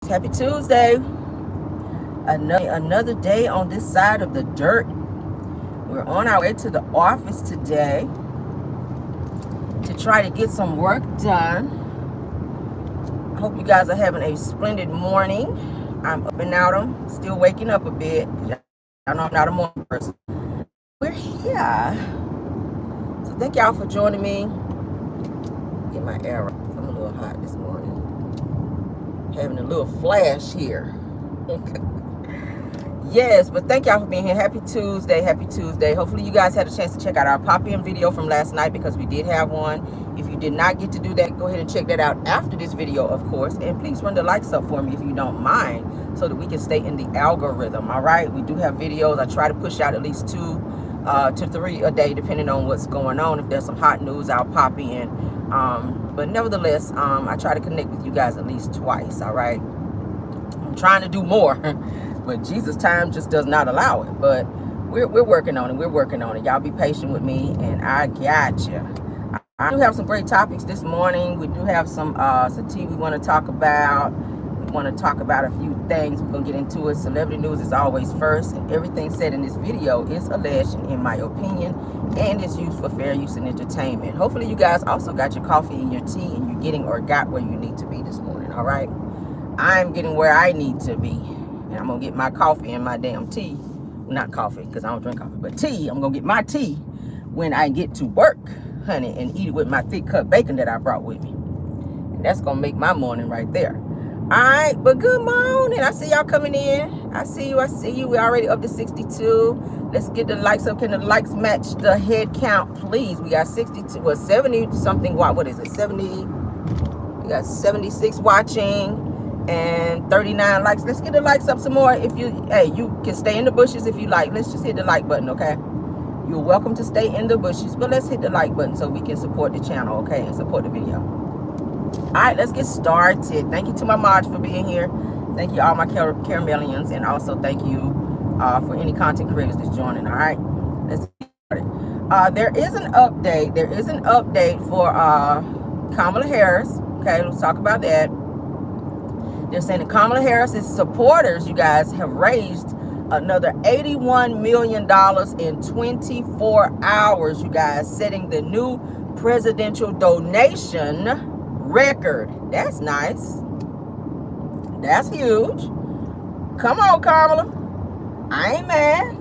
Happy Tuesday. Another day on this side of the dirt. We're on our way to the office today to try to get some work done. I hope you guys are having a splendid morning. I'm up and out. I'm still waking up a bit. I know I'm not a morning person. We're here. So thank y'all for joining me. Get my arrow. I'm a little hot this morning. Having a little flash here. Yes, but thank y'all for being here. Happy Tuesday. Happy Tuesday. Hopefully you guys had a chance to check out our pop-in video from last night, because we did have one. If you did not get to do that, go ahead and check that out after this video, of course. And please run the likes up for me if you don't mind, so that we can stay in the algorithm. All right, we do have videos. I try to push out at least 2 to 3 a day, depending on what's going on. If there's some hot news, I'll pop in. But nevertheless, I try to connect with you guys at least twice. All right, I'm trying to do more. But Jesus' time just does not allow it. But we're working on it. We're working on it. Y'all be patient with me, and I got you. I do have some great topics this morning. We do have some tea we want to talk about. We want to talk about a few things. We're going to get into it. Celebrity news is always first. And everything said in this video is alleged, in my opinion, and is used for fair use and entertainment. Hopefully you guys also got your coffee and your tea, and you're getting or got where you need to be this morning. All right. I'm getting where I need to be. And I'm going to get my coffee and my damn tea. Not coffee, because I don't drink coffee, but tea. I'm going to get my tea when I get to work, honey, and eat it with my thick cut bacon that I brought with me. And that's going to make my morning right there. All right, but good morning. I see y'all coming in. I see you. I see you. We're already up to 62. Let's get the likes up. Can the likes match the head count, please? We got 62, well, 70 something. What is it? 70. We got 76 watching. And 39 likes. Let's get the likes up some more. If you, hey, you can stay in the bushes if you like. Let's just hit the like button, okay? You're welcome to stay in the bushes, but let's hit the like button so we can support the channel, okay, and support the video. All right, let's get started. Thank you to my mods for being here. Thank you all my caramelians, and also thank you for any content creators that's joining. All right, let's get started. There is an update. There is an update for Kamala Harris. Okay, let's talk about that. They're saying that Kamala Harris's supporters, you guys, have raised another $81 million in 24 hours, you guys, setting the new presidential donation record. That's nice. That's huge. Come on, Kamala. I ain't mad.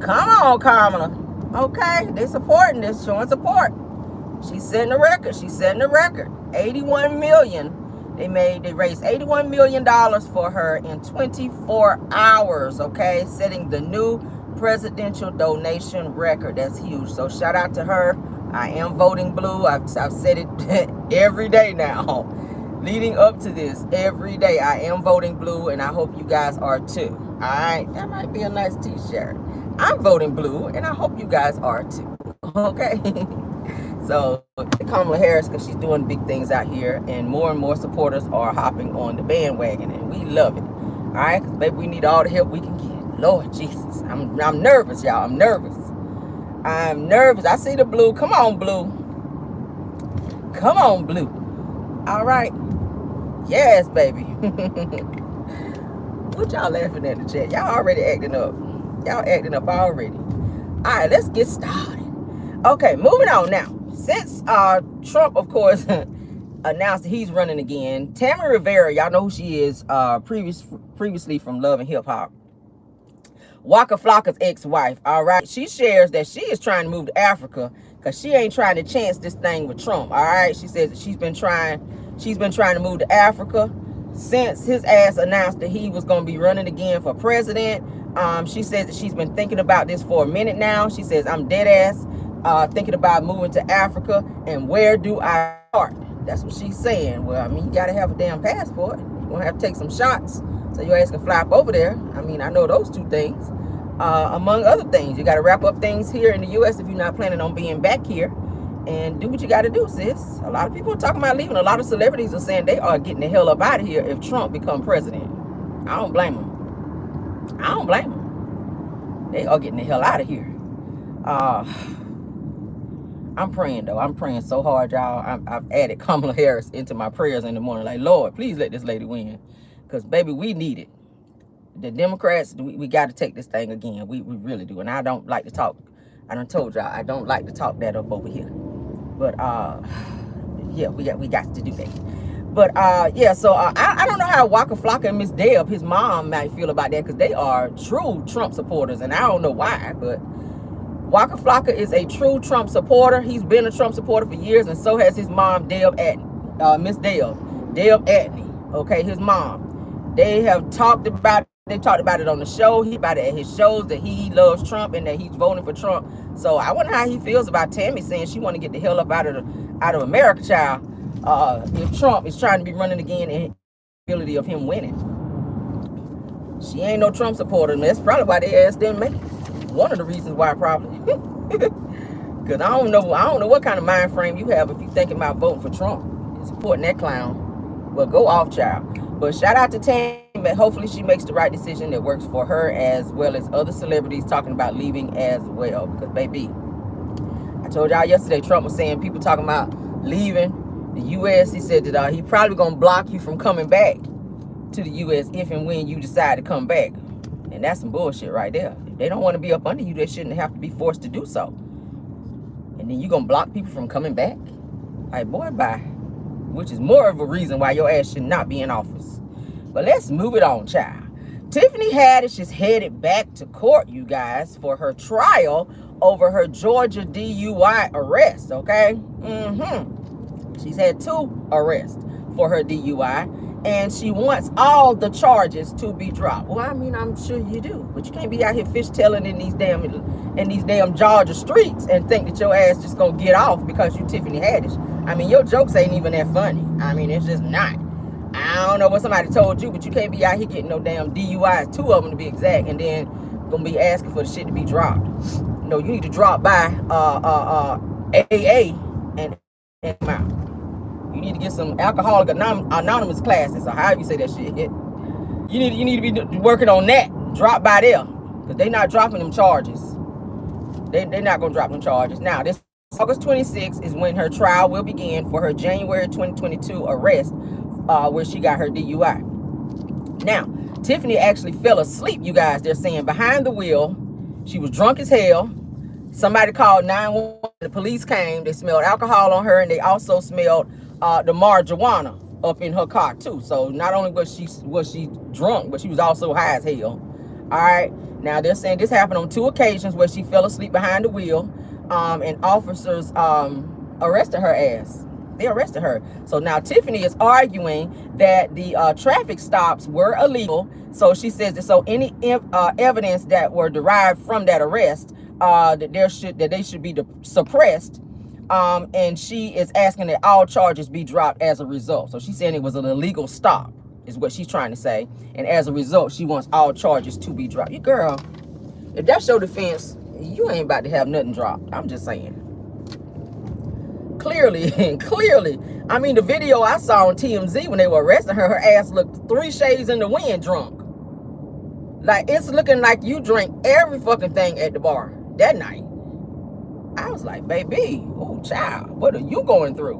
Come on, Kamala. Okay, they're supporting this, showing support. She's setting the record. She's setting the record. 81 million. They raised $81 million for her in 24 hours, okay? Setting the new presidential donation record. That's huge. So shout out to her. I am voting blue. I've said it every day now. Leading up to this, every day I am voting blue, and I hope you guys are too. All right? That might be a nice t-shirt. I'm voting blue, and I hope you guys are too. Okay? So Kamala Harris, because she's doing big things out here, and more supporters are hopping on the bandwagon, and we love it. All right, because baby, we need all the help we can get. Lord Jesus, I'm nervous, y'all. I'm nervous. I'm nervous. I see the blue. Come on, blue. Come on, blue. All right. Yes, baby. What y'all laughing at in the chat? Y'all already acting up. Y'all acting up already. All right, let's get started. Okay, moving on now. Since Trump, of course, announced that he's running again, Tammy Rivera, y'all know who she is, previously from Love and Hip Hop, Waka Flocka's ex-wife, all right? She shares that she is trying to move to Africa because she ain't trying to chance this thing with Trump, all right? She says that she's been trying to move to Africa since his ass announced that he was going to be running again for president. She says that she's been thinking about this for a minute now. She says, I'm dead ass thinking about moving to Africa, and where do I start? That's what she's saying. Well, I mean, you got to have a damn passport. You're going to have to take some shots so your ass can fly up over there. I mean, I know those two things. Among other things, you got to wrap up things here in the U.S. if you're not planning on being back here, and do what you got to do, sis. A lot of people are talking about leaving. A lot of celebrities are saying they are getting the hell up out of here if Trump becomes president. I don't blame them. I don't blame them. They are getting the hell out of here. I'm praying, though. I'm praying so hard, y'all. I've added Kamala Harris into my prayers in the morning. Like, Lord, please let this lady win. Because, baby, we need it. The Democrats, we got to take this thing again. We really do. And I don't like to talk. I done told y'all, I don't like to talk that up over here. But, yeah, we got to do that. But, yeah, so I don't know how Waka Flocka and Miss Deb, his mom, might feel about that, because they are true Trump supporters, and I don't know why, but Waka Flocka is a true Trump supporter. He's been a Trump supporter for years, and so has his mom, Deb Atney, Miss Deb Atney, okay, his mom. They have talked about it. They talked about it on the show. He about it at his shows, that he loves Trump and that he's voting for Trump. So I wonder how he feels about Tammy saying she want to get the hell up out of America, child. If Trump is trying to be running again and the ability of him winning. She ain't no Trump supporter, and that's probably why they ass didn't make it. One of the reasons why, probably. Because I don't know what kind of mind frame you have if you thinking about voting for Trump and supporting that clown. Well, go off, child. But shout out to Tammy. Hopefully she makes the right decision that works for her, as well as other celebrities talking about leaving as well. Because, baby, I told y'all yesterday, Trump was saying people talking about leaving the U.S. He said that he probably going to block you from coming back to the U.S. if and when you decide to come back. And that's some bullshit right there. If they don't want to be up under you, they shouldn't have to be forced to do so. And then you going to block people from coming back? Like, boy, bye. Which is more of a reason why your ass should not be in office. But let's move it on, child. Tiffany Haddish is headed back to court, you guys, for her trial over her Georgia DUI arrest, okay? She's had 2 arrests for her DUI, and she wants all the charges to be dropped. Well, I mean, I'm sure you do, but you can't be out here fishtailing in these damn Georgia streets and think that your ass just gonna get off because you Tiffany Haddish. I mean, your jokes ain't even that funny. I mean, it's just not. I don't know what somebody told you, but you can't be out here getting no damn DUIs, 2 of them to be exact, and then gonna be asking for the shit to be dropped. No, you need to drop by AA and out. You need to get some alcoholic anonymous classes, or however you say that shit. You need to be working on that. Drop by there, because they not dropping them charges. They're not gonna drop them charges. Now, this August 26th is when her trial will begin for her January 2022 arrest, where she got her DUI. Now, Tiffany actually fell asleep, you guys. They're saying behind the wheel. She was drunk as hell. Somebody called 911. The police came. They smelled alcohol on her, and they also smelled the marijuana up in her car too. So not only was she drunk, but she was also high as hell. All right. Now they're saying this happened on 2 occasions where she fell asleep behind the wheel, and officers arrested her ass. They arrested her. So now Tiffany is arguing that the traffic stops were illegal. So she says that so any evidence that were derived from that arrest, that they should be suppressed. And she is asking that all charges be dropped as a result. So she's saying it was an illegal stop, is what she's trying to say. And as a result, she wants all charges to be dropped. You girl, if that's your defense, you ain't about to have nothing dropped. I'm just saying. Clearly, I mean, the video I saw on TMZ when they were arresting her, her ass looked 3 shades in the wind drunk. Like, it's looking like you drank every fucking thing at the bar that night. I was like, baby, oh, child, what are you going through?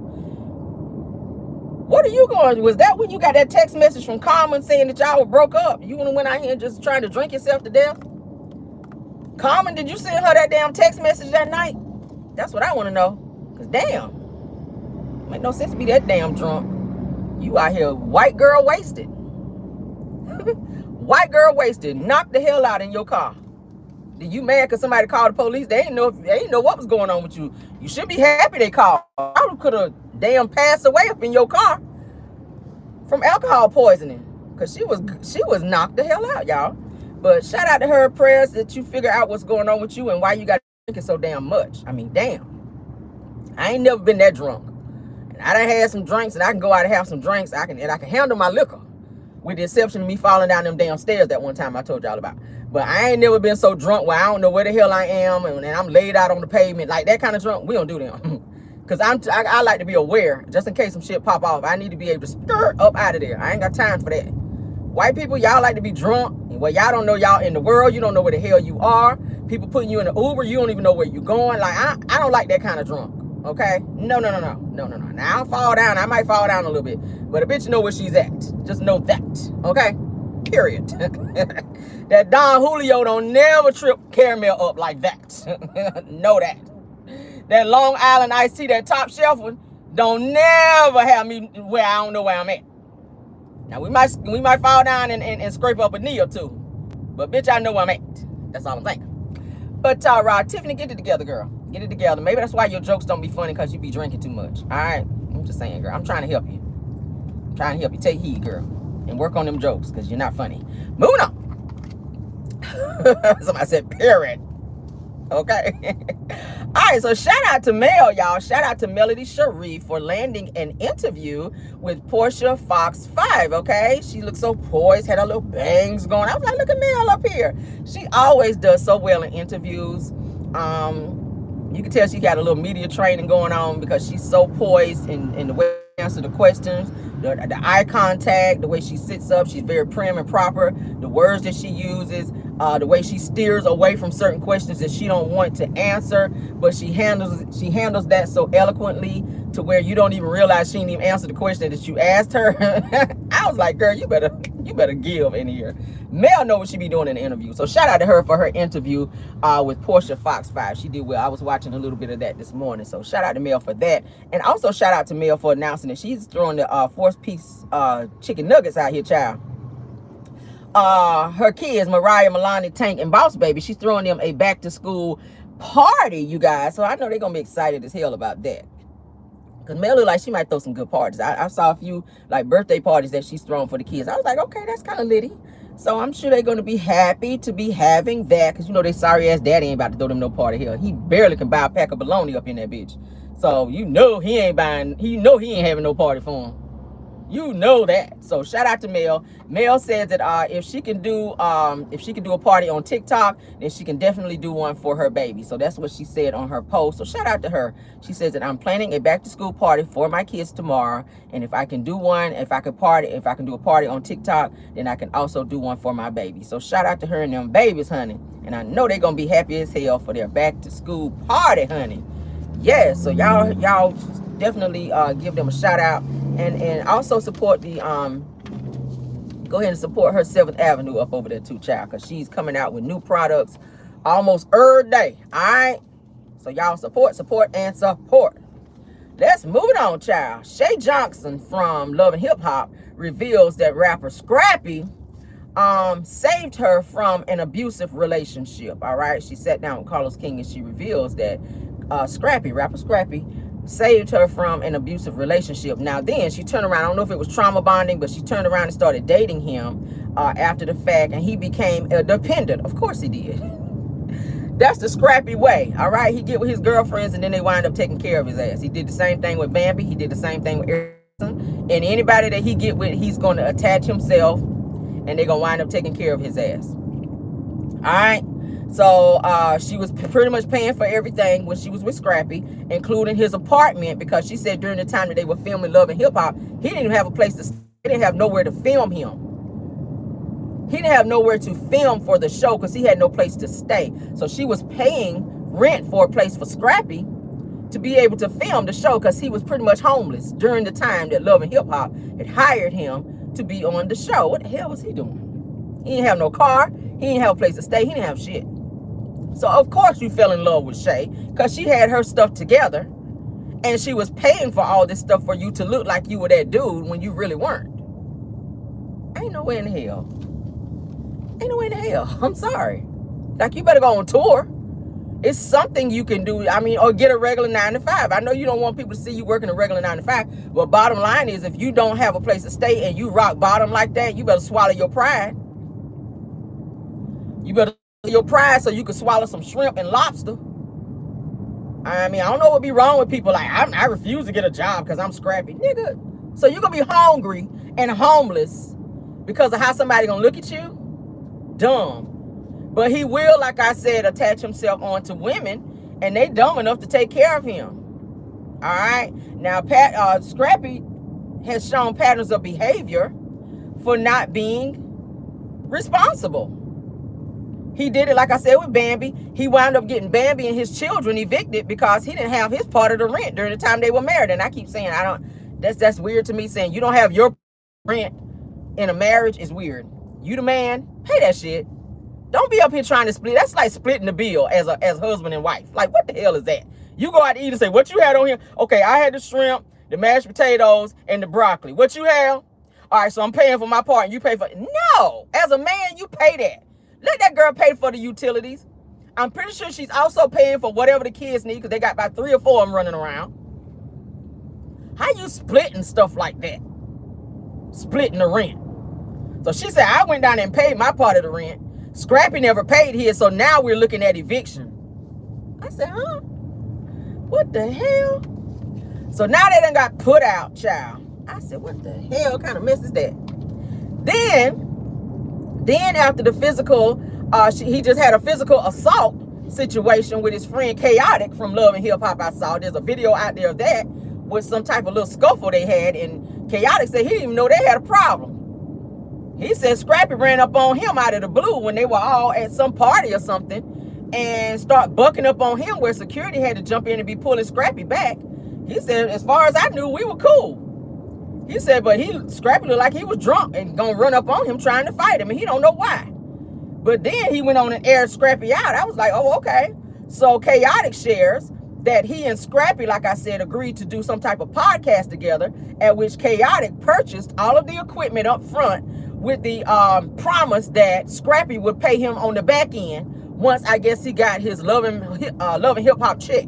What are you going through? Was that when you got that text message from Carmen saying that y'all were broke up? You went out here just trying to drink yourself to death? Carmen, did you send her that damn text message that night? That's what I want to know. Because damn, make no sense to be that damn drunk. You out here white girl wasted. White girl wasted. Knocked the hell out in your car. Did you mad because somebody called the police? They ain't know what was going on with you. You should be happy they called. I could have damn passed away up in your car from alcohol poisoning. Because she was knocked the hell out, y'all. But shout out to her. Prayers that you figure out what's going on with you and why you got drinking so damn much. I mean, damn. I ain't never been that drunk. And I done had some drinks, and I can go out and have some drinks. I can handle my liquor. With the exception of me falling down them damn stairs that one time I told y'all about. But I ain't never been so drunk where I don't know where the hell I am, and I'm laid out on the pavement. Like that kind of drunk, we don't do them. Because I like to be aware, just in case some shit pop off. I need to be able to skirt up out of there. I ain't got time for that. White people, y'all like to be drunk. Well, y'all don't know y'all in the world. You don't know where the hell you are. People putting you in the Uber. You don't even know where you're going. Like, I don't like that kind of drunk. okay? No. Now I'll fall down. I might fall down a little bit, but a bitch know where she's at. Just know that, okay? Period. That Don Julio don't never trip caramel up like that. Know that. That Long Island iced tea, that top shelf one, don't never have me where I don't know where I'm at. Now we might fall down and scrape up a knee or two, but bitch, I know where I'm at. That's all I'm saying. But Tiffany, get it together, girl. Get it together. Maybe that's why your jokes don't be funny, because you be drinking too much. All right, I'm just saying, girl. I'm trying to help you. I'm trying to help you. Take heed, girl, and work on them jokes, because you're not funny. Moving on. Somebody said period. Okay. All right, so shout out to Mel, y'all. Shout out to Melody Sharif for landing an interview with Portia Fox 5, okay? She looked so poised, had her little bangs going. I was like, look at Mel up here. She always does so well in interviews. You can tell she got a little media training going on, because she's so poised in the way she answers the questions, the eye contact, the way she sits up. She's very prim and proper. The words that she uses, the way she steers away from certain questions that she don't want to answer, but she handles that so eloquently to where you don't even realize she didn't even answer the question that you asked her. I was like, girl, you better give in here. Mel know what she be doing in the interview. So shout out to her for her interview with Portia Fox 5. She did well. I was watching a little bit of that this morning. So shout out to Mel for that. And also shout out to Mel for announcing that she's throwing the 4-piece chicken nuggets out here, child. Her kids, Mariah, Milani, Tank, and Boss Baby, she's throwing them a back to school party, you guys. So I know they're gonna be excited as hell about that. Because Mel look like she might throw some good parties. I saw a few like birthday parties that she's throwing for the kids. I was like, okay, that's kind of litty. So I'm sure they're going to be happy to be having that. Because, you know, they sorry ass daddy ain't about to throw them no party here. He barely can buy a pack of bologna up in that bitch. So, you know, he ain't having no party for him. You know that. So shout out to Mel. Mel says that if she can do a party on TikTok, then she can definitely do one for her baby. So that's what she said on her post. So shout out to her. She says that I'm planning a back to school party for my kids tomorrow, and if I can do a party on TikTok, then I can also do one for my baby. So shout out to her and them babies, honey. And I know they're gonna be happy as hell for their back to school party, honey. Yes. So y'all definitely give them a shout out. And also support the go ahead and support her 7th Avenue up over there too, child, because she's coming out with new products almost every day. All right, so y'all support. Let's move it on, child. Shay Johnson from Love and Hip Hop reveals that rapper Scrappy saved her from an abusive relationship. All right, she sat down with Carlos King and she reveals that rapper Scrappy saved her from an abusive relationship. Now then, she turned around. I don't know if it was trauma bonding, but she turned around and started dating him after the fact, and he became a dependent. Of course he did. That's the Scrappy way, all right? He get with his girlfriends, and then they wind up taking care of his ass. He did the same thing with Bambi. He did the same thing with Erickson. And anybody that he get with, he's going to attach himself, and they're going to wind up taking care of his ass. All right? So she was pretty much paying for everything when she was with Scrappy, including his apartment, because she said during the time that they were filming Love and Hip Hop, he didn't even have a place to stay. He didn't have nowhere to film him. He didn't have nowhere to film for the show because he had no place to stay. So she was paying rent for a place for Scrappy to be able to film the show, because he was pretty much homeless during the time that Love and Hip Hop had hired him to be on the show. What the hell was he doing? He didn't have no car. He didn't have a place to stay. He didn't have shit. So, of course, you fell in love with Shay, because she had her stuff together, and she was paying for all this stuff for you to look like you were that dude when you really weren't. Ain't no way in hell. Ain't no way in hell. I'm sorry. Like, you better go on tour. It's something you can do. I mean, or get a regular 9 to 5. I know you don't want people to see you working a regular 9 to 5, but bottom line is, if you don't have a place to stay and you rock bottom like that, you better swallow your pride. You better your pride so you can swallow some shrimp and lobster. I mean, I don't know what be wrong with people like, I refuse to get a job because I'm Scrappy. Nigga, so you're going to be hungry and homeless because of how somebody going to look at you? Dumb. But he will, like I said, attach himself onto women, and they dumb enough to take care of him. All right? Now, Scrappy has shown patterns of behavior for not being responsible. He did it, like I said, with Bambi. He wound up getting Bambi and his children evicted because he didn't have his part of the rent during the time they were married. And I keep saying, that's weird to me, saying you don't have your rent in a marriage is weird. You the man, pay that shit. Don't be up here trying to split. That's like splitting the bill as husband and wife. Like, what the hell is that? You go out to eat and say, what you had on here? Okay, I had the shrimp, the mashed potatoes, and the broccoli. What you have? All right, so I'm paying for my part and you pay for it. No, as a man, you pay that. Let that girl pay for the utilities. I'm pretty sure she's also paying for whatever the kids need because they got about 3 or 4 of them running around. How you splitting stuff like that? Splitting the rent. So she said, I went down and paid my part of the rent. Scrappy never paid his, so now we're looking at eviction. I said, huh? What the hell? So now they done got put out, child. I said, what the hell kind of mess is that? Then after the physical, he just had a physical assault situation with his friend Chaotic from Love and Hip Hop. I saw there's a video out there of that with some type of little scuffle they had, and Chaotic said he didn't even know they had a problem. He said Scrappy ran up on him out of the blue when they were all at some party or something and start bucking up on him where security had to jump in and be pulling Scrappy back. He said, as far as I knew, we were cool. He said, but Scrappy looked like he was drunk and gonna run up on him trying to fight him, and he don't know why. But then he went on and aired Scrappy out. I was like, oh, okay. So Chaotic shares that he and Scrappy, like I said, agreed to do some type of podcast together, at which Chaotic purchased all of the equipment up front with the promise that Scrappy would pay him on the back end once, I guess, he got his Love and Hip Hop check.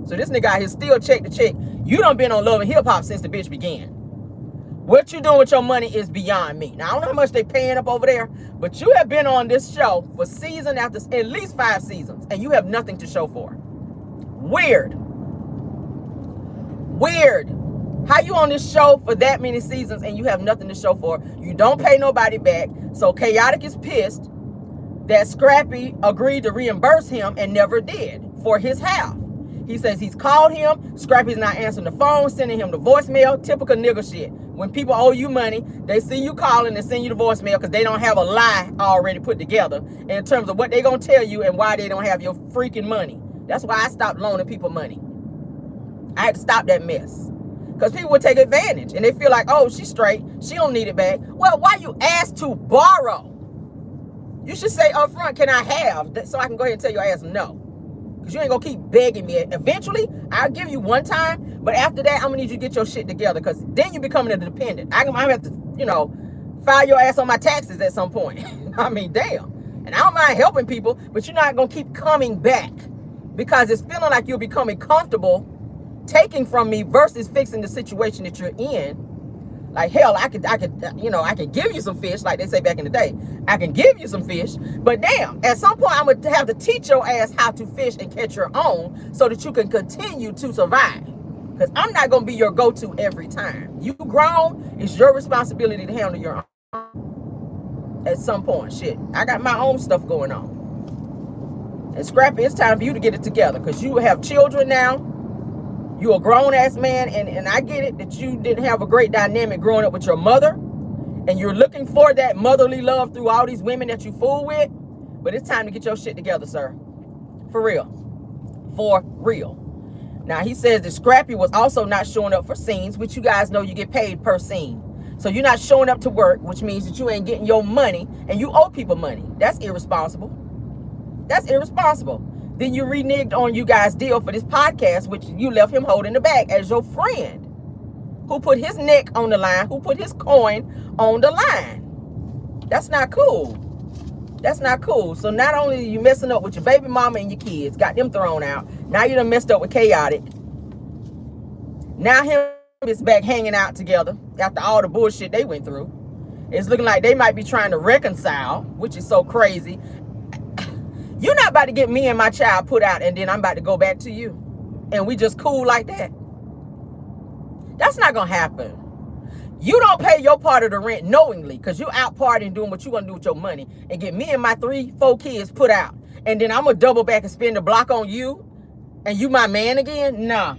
So this nigga got his still check to check. You done been on Love and Hip Hop since the bitch began. What you doing with your money is beyond me. Now, I don't know how much they paying up over there, but you have been on this show for season after at least 5 seasons, and you have nothing to show for it. Weird. How you on this show for that many seasons and you have nothing to show for? You don't pay nobody back. So Chaotic is pissed that Scrappy agreed to reimburse him and never did for his half. He says he's called him. Scrappy's not answering the phone, sending him the voicemail. Typical nigga shit. When people owe you money, they see you calling and send you the voicemail because they don't have a lie already put together in terms of what they're going to tell you and why they don't have your freaking money. That's why I stopped loaning people money. I had to stop that mess. Because people would take advantage and they feel like, oh, she's straight. She don't need it back. Well, why you ask to borrow? You should say up front, can I have? So I can go ahead and tell your ass no. Because you ain't going to keep begging me. Eventually, I'll give you one time. But after that, I'm going to need you to get your shit together. Because then you're becoming a dependent. I'm going to have to, file your ass on my taxes at some point. I mean, damn. And I don't mind helping people. But you're not going to keep coming back. Because it's feeling like you're becoming comfortable taking from me versus fixing the situation that you're in. Like, hell, I could give you some fish, like they say back in the day. I can give you some fish, but damn, at some point I'm gonna have to teach your ass how to fish and catch your own so that you can continue to survive. Because I'm not gonna be your go-to every time. You grown, it's your responsibility to handle your own. At some point, shit, I got my own stuff going on. And Scrappy, it's time for you to get it together because you have children now. You're a grown-ass man, and I get it that you didn't have a great dynamic growing up with your mother, and you're looking for that motherly love through all these women that you fool with, but it's time to get your shit together, sir. For real. For real. Now, he says that Scrappy was also not showing up for scenes, which you guys know you get paid per scene. So you're not showing up to work, which means that you ain't getting your money, and you owe people money. That's irresponsible. That's irresponsible. Then you reneged on you guys' deal for this podcast, which you left him holding the bag as your friend who put his neck on the line, who put his coin on the line. That's not cool. That's not cool. So not only are you messing up with your baby mama and your kids, got them thrown out, now you done messed up with Chaotic. Now him is back hanging out together after all the bullshit they went through. It's looking like they might be trying to reconcile, which is so crazy. You're not about to get me and my child put out and then I'm about to go back to you. And we just cool like that. That's not going to happen. You don't pay your part of the rent knowingly because you out partying doing what you going to do with your money and get me and my 3-4 kids put out. And then I'm going to double back and spend the block on you and you my man again? Nah.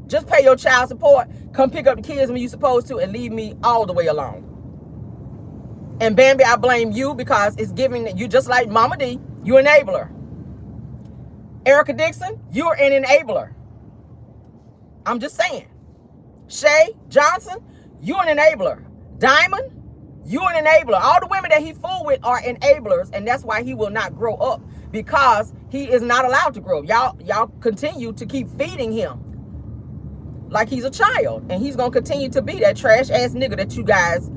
Just pay your child support. Come pick up the kids when you're supposed to and leave me all the way alone. And Bambi, I blame you because it's giving you, just like Mama D, you enabler. Erica Dixon, you're an enabler. I'm just saying. Shay Johnson, you're an enabler. Diamond, you're an enabler. All the women that he fooled with are enablers, and that's why he will not grow up, because he is not allowed to grow up. Y'all continue to keep feeding him like he's a child, and he's gonna continue to be that trash ass nigga that you guys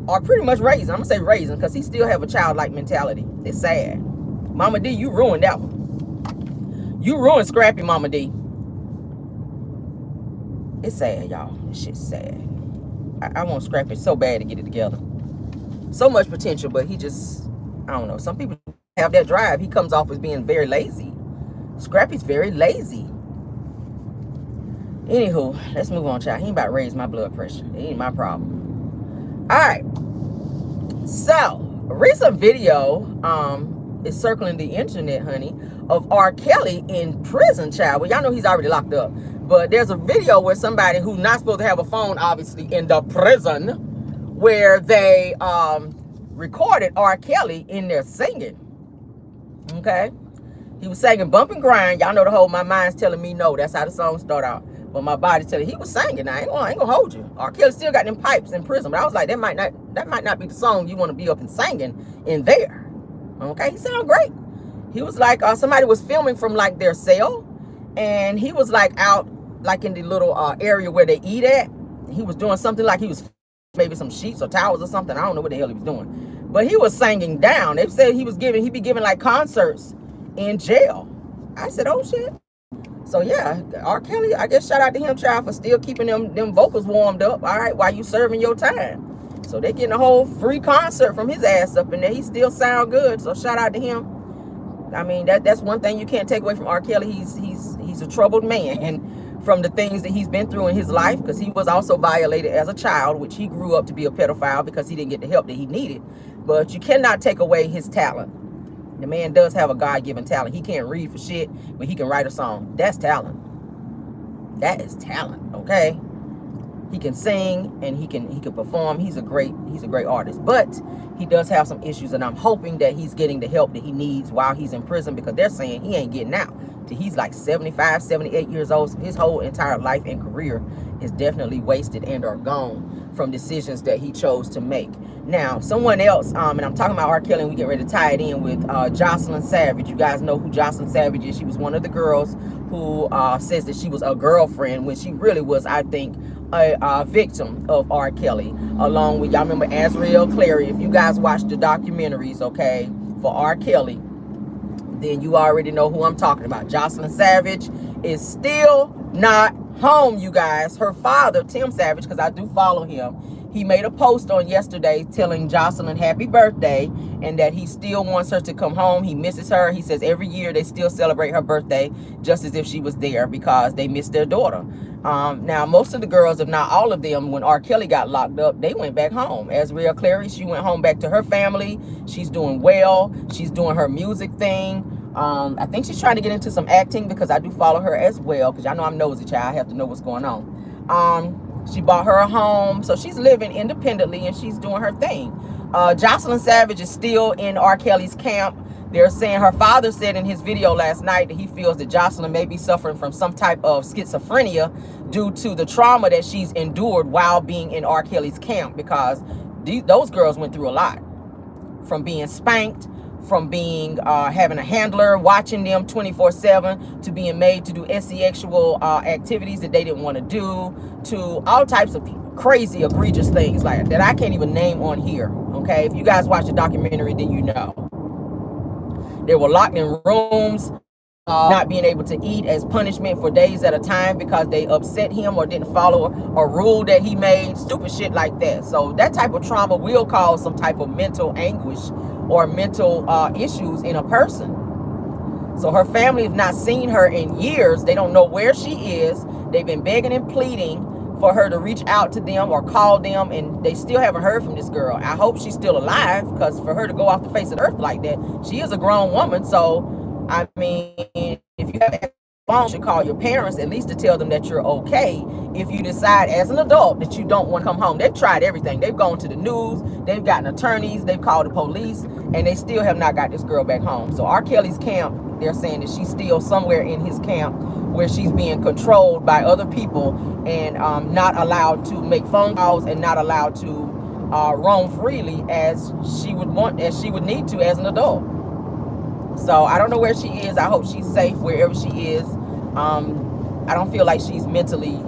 are pretty much raising. I'm gonna say raising because he still have a childlike mentality. It's sad. Mama D, you ruined that one. You ruined Scrappy, Mama D. It's sad, y'all. This shit's sad. I want Scrappy so bad to get it together. So much potential, but he just, I don't know. Some people have that drive. He comes off as being very lazy. Scrappy's very lazy. Anywho, let's move on, child. He ain't about to raise my blood pressure. It ain't my problem. All right. So, a recent video is circling the internet, honey, of R. Kelly in prison, child. Well, y'all know he's already locked up. But there's a video where somebody who's not supposed to have a phone, obviously, in the prison, where they recorded R. Kelly in there singing. Okay? He was singing Bump and Grind. Y'all know the whole My Mind's Telling Me No. That's how the song start out. But my body telling he was singing. I ain't gonna hold you. R. Kelly still got them pipes in prison. But I was like, that might not be the song you want to be up and singing in there. Okay? He sounded great. He was like, somebody was filming from like their cell. And he was like out like in the little area where they eat at. He was doing something like he was maybe some sheets or towels or something. I don't know what the hell he was doing. But he was singing down. They said he'd be giving like concerts in jail. I said, oh shit. So yeah, R. Kelly, I guess shout out to him, child, for still keeping them vocals warmed up, all right, while you serving your time. So they getting a whole free concert from his ass up in there. He still sound good. So shout out to him. I mean, that's one thing you can't take away from R. Kelly. He's a troubled man, and from the things that he's been through in his life, because he was also violated as a child, which he grew up to be a pedophile because he didn't get the help that he needed. But you cannot take away his talent. The man does have a God-given talent. He can't read for shit, but he can write a song. That's talent. That is talent, okay? He can sing and he can perform. He's a great artist. But he does have some issues, and I'm hoping that he's getting the help that he needs while he's in prison, because they're saying he ain't getting out till he's like 75, 78 years old. So his whole entire life and career is definitely wasted and are gone from decisions that he chose to make. Now, someone else, and I'm talking about R. Kelly, and we get ready to tie it in with Jocelyn Savage. You guys know who Jocelyn Savage is. She was one of the girls who says that she was a girlfriend when she really was, I think, a victim of R. Kelly, along with, y'all remember Azriel Clary. If you guys watch the documentaries, okay, for R. Kelly, then you already know who I'm talking about. Jocelyn Savage is still not home, you guys. Her father, Tim Savage, because I do follow him, he made a post on yesterday telling Jocelyn happy birthday and that he still wants her to come home. He misses her. He says every year they still celebrate her birthday just as if she was there because they miss their daughter. Now, most of the girls, if not all of them, when R. Kelly got locked up, they went back home. Azriel Clary, she went home back to her family. She's doing well. She's doing her music thing. I think she's trying to get into some acting because I do follow her as well, because y'all know I'm nosy, child. I have to know what's going on. She bought her a home, so she's living independently and she's doing her thing. Jocelyn Savage is still in R. Kelly's camp. They're saying, her father said in his video last night that he feels that Jocelyn may be suffering from some type of schizophrenia due to the trauma that she's endured while being in R. Kelly's camp, because those girls went through a lot, from being spanked, from being having a handler watching them 24/7, to being made to do sexual activities that they didn't want to do, to all types of crazy, egregious things like that I can't even name on here. Okay, if you guys watch the documentary, then you know. They were locked in rooms, not being able to eat as punishment for days at a time because they upset him or didn't follow a rule that he made, stupid shit like that. So that type of trauma will cause some type of mental anguish or mental issues in a person. So her family have not seen her in years. They don't know where she is. They've been begging and pleading for her to reach out to them or call them, and they still haven't heard from this girl. I hope she's still alive, because for her to go off the face of the earth like that, she is a grown woman. So I mean, if you have phone, you should call your parents at least to tell them that you're okay if you decide as an adult that you don't want to come home. They've tried everything. They've gone to the news, they've gotten attorneys, they've called the police, and they still have not got this girl back home. So R. Kelly's camp, they're saying that she's still somewhere in his camp where she's being controlled by other people and not allowed to make phone calls and not allowed to roam freely as she would need to as an adult. So I don't know where she is. I hope she's safe wherever she is. I don't feel like she's mentally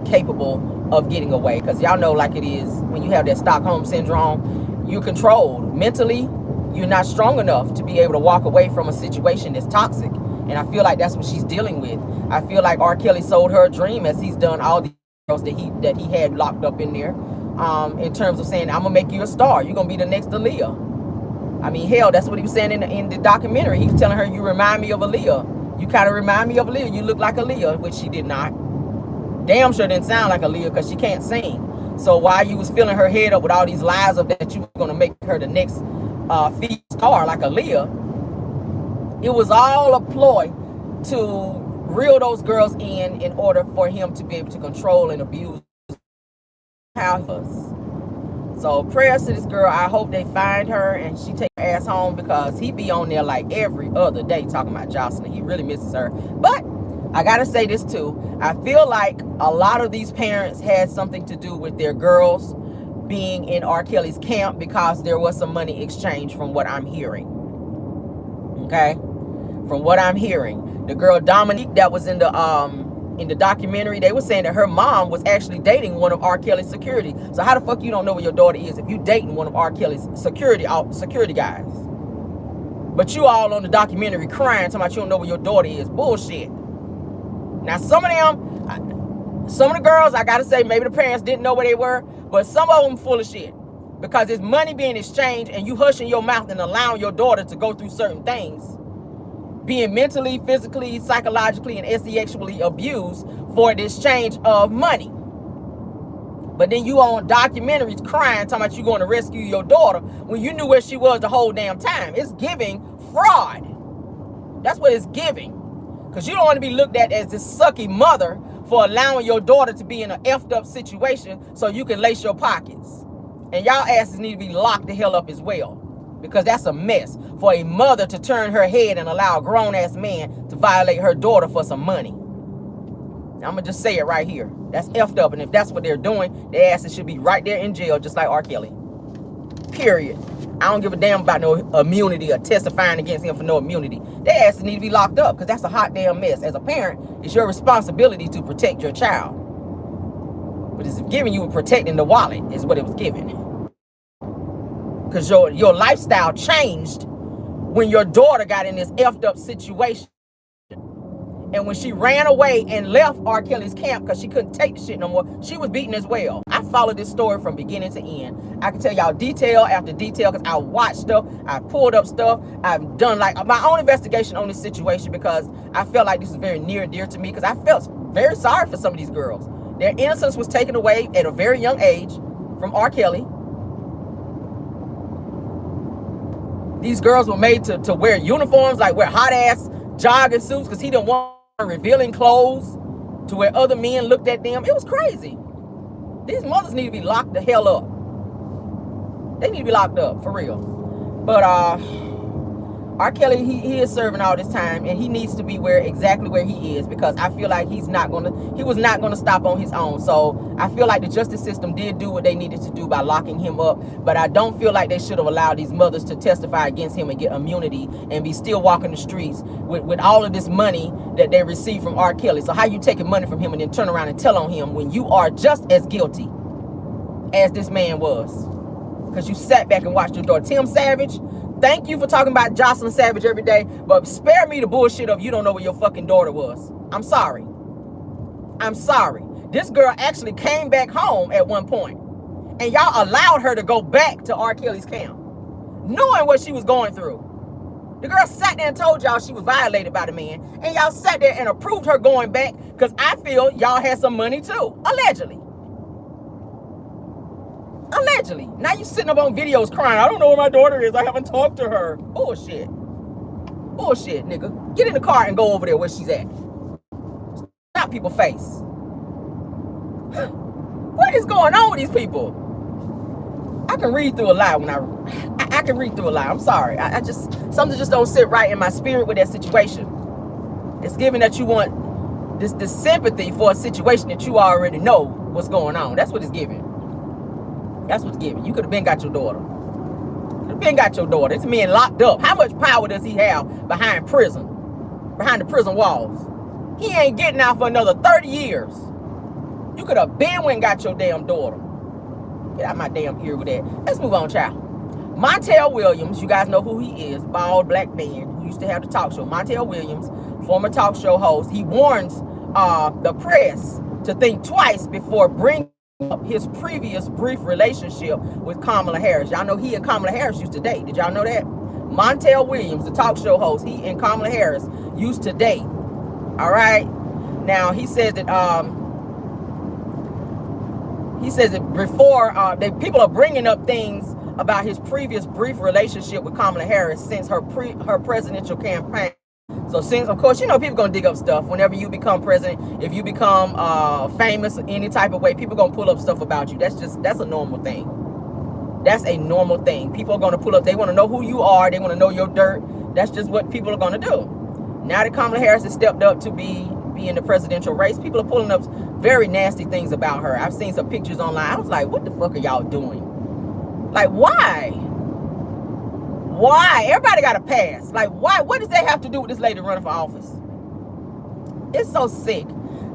capable of getting away, because y'all know, like it is when you have that Stockholm syndrome, you're controlled mentally. You're not strong enough to be able to walk away from a situation that's toxic, and I feel like that's what she's dealing with. I feel like R. Kelly sold her a dream, as he's done all the girls that he had locked up in there, in terms of saying, I'm gonna make you a star, you're gonna be the next Aaliyah. I mean, hell, that's what he was saying in the documentary. He was telling her, you remind me of Aaliyah. You kind of remind me of Aaliyah. You look like Aaliyah, which she did not. Damn sure didn't sound like Aaliyah, because she can't sing. So while you was filling her head up with all these lies of that you were going to make her the next feed star like Aaliyah, it was all a ploy to reel those girls in order for him to be able to control and abuse how he was. So prayers to this girl. I hope they find her and she take her ass home, because he be on there like every other day talking about Jocelyn. He really misses her. But I gotta say this too. I feel like a lot of these parents had something to do with their girls being in R. Kelly's camp, because there was some money exchange from what I'm hearing. Okay? From what I'm hearing. The girl Dominique that was in the documentary, they were saying that her mom was actually dating one of R. Kelly's security. So how the fuck you don't know where your daughter is if you dating one of R. Kelly's security guys? But you all on the documentary crying, talking about you don't know where your daughter is. Bullshit. Now some of the girls, I gotta say, maybe the parents didn't know where they were, but some of them full of shit. Because it's money being exchanged and you hushing your mouth and allowing your daughter to go through certain things, being mentally, physically, psychologically, and sexually abused for the exchange of money. But then you on documentaries crying, talking about you going to rescue your daughter when you knew where she was the whole damn time. It's giving fraud. That's what it's giving. Because you don't want to be looked at as this sucky mother for allowing your daughter to be in an effed up situation so you can lace your pockets. And y'all asses need to be locked the hell up as well. Because that's a mess for a mother to turn her head and allow a grown-ass man to violate her daughter for some money. I'm going to just say it right here. That's effed up. And if that's what they're doing, their asses should be right there in jail, just like R. Kelly. Period. I don't give a damn about no immunity or testifying against him for no immunity. Their asses need to be locked up, because that's a hot damn mess. As a parent, it's your responsibility to protect your child. But it's giving you protecting the wallet is what it was giving. Because your lifestyle changed when your daughter got in this effed up situation. And when she ran away and left R. Kelly's camp because she couldn't take the shit no more, she was beaten as well. I followed this story from beginning to end. I can tell y'all detail after detail, because I watched stuff, I pulled up stuff, I've done like my own investigation on this situation, because I felt like this is very near and dear to me, because I felt very sorry for some of these girls. Their innocence was taken away at a very young age from R. Kelly. These girls were made to wear uniforms, like wear hot-ass jogging suits, because he didn't want revealing clothes to where other men looked at them. It was crazy. These mothers need to be locked the hell up. They need to be locked up, for real. But R. Kelly, he is serving all this time, and he needs to be exactly where he is, because I feel like he was not gonna stop on his own. So I feel like the justice system did do what they needed to do by locking him up, but I don't feel like they should have allowed these mothers to testify against him and get immunity and be still walking the streets with all of this money that they received from R. Kelly. So how you taking money from him and then turn around and tell on him when you are just as guilty as this man was? Because you sat back and watched your daughter. Tim Savage, thank you for talking about Jocelyn Savage every day, but spare me the bullshit of you don't know where your fucking daughter was. I'm sorry. I'm sorry. This girl actually came back home at one point, and y'all allowed her to go back to R. Kelly's camp, knowing what she was going through. The girl sat there and told y'all she was violated by the man, and y'all sat there and approved her going back, because I feel y'all had some money too, allegedly. Allegedly. Now you sitting up on videos crying, I don't know where my daughter is, I haven't talked to her. Bullshit. Bullshit, nigga. Get in the car and go over there where she's at. white people face. What is going on with these people? I can read through a lot when I can read through a lot. I'm sorry. I just, something just don't sit right in my spirit with that situation. It's given that you want this sympathy for a situation that you already know what's going on. That's what it's giving. That's what's given. You could have been got your daughter. Could have been got your daughter. This man locked up. How much power does he have behind prison? Behind the prison walls? He ain't getting out for another 30 years. You could have been when got your damn daughter. Get out my damn ear with that. Let's move on, child. Montel Williams, you guys know who he is. Bald black man who used to have the talk show. Montel Williams, former talk show host. He warns the press to think twice before bringing up his previous brief relationship with Kamala Harris. Y'all know he and Kamala Harris used to date. Did y'all know that? Montel Williams, the talk show host, he and Kamala Harris used to date. All right. Now he says that before people are bringing up things about his previous brief relationship with Kamala Harris since her presidential campaign. So since, of course, you know, people gonna dig up stuff whenever you become president. If you become famous in any type of way, people gonna pull up stuff about you. That's a normal thing. That's a normal thing. People are gonna pull up. They want to know who you are. They want to know your dirt. That's just what people are gonna do. Now that Kamala Harris has stepped up to be in the presidential race, people are pulling up very nasty things about her. I've seen some pictures online. I was like, what the fuck are y'all doing? Like, why? Why? Everybody got a pass. Like, why? What does that have to do with this lady running for office? It's so sick.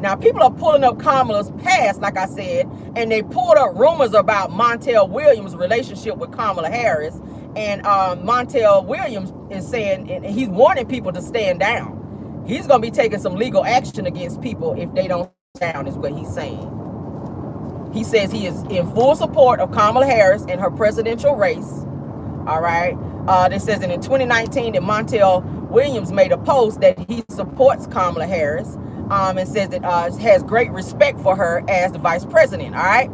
Now, people are pulling up Kamala's past, like I said, and they pulled up rumors about Montel Williams' relationship with Kamala Harris. And Montel Williams is saying, and he's warning people to stand down. He's going to be taking some legal action against people if they don't stand down, is what he's saying. He says he is in full support of Kamala Harris and her presidential race. All right. It says that in 2019 that Montel Williams made a post that he supports Kamala Harris and says that has great respect for her as the vice president. All right.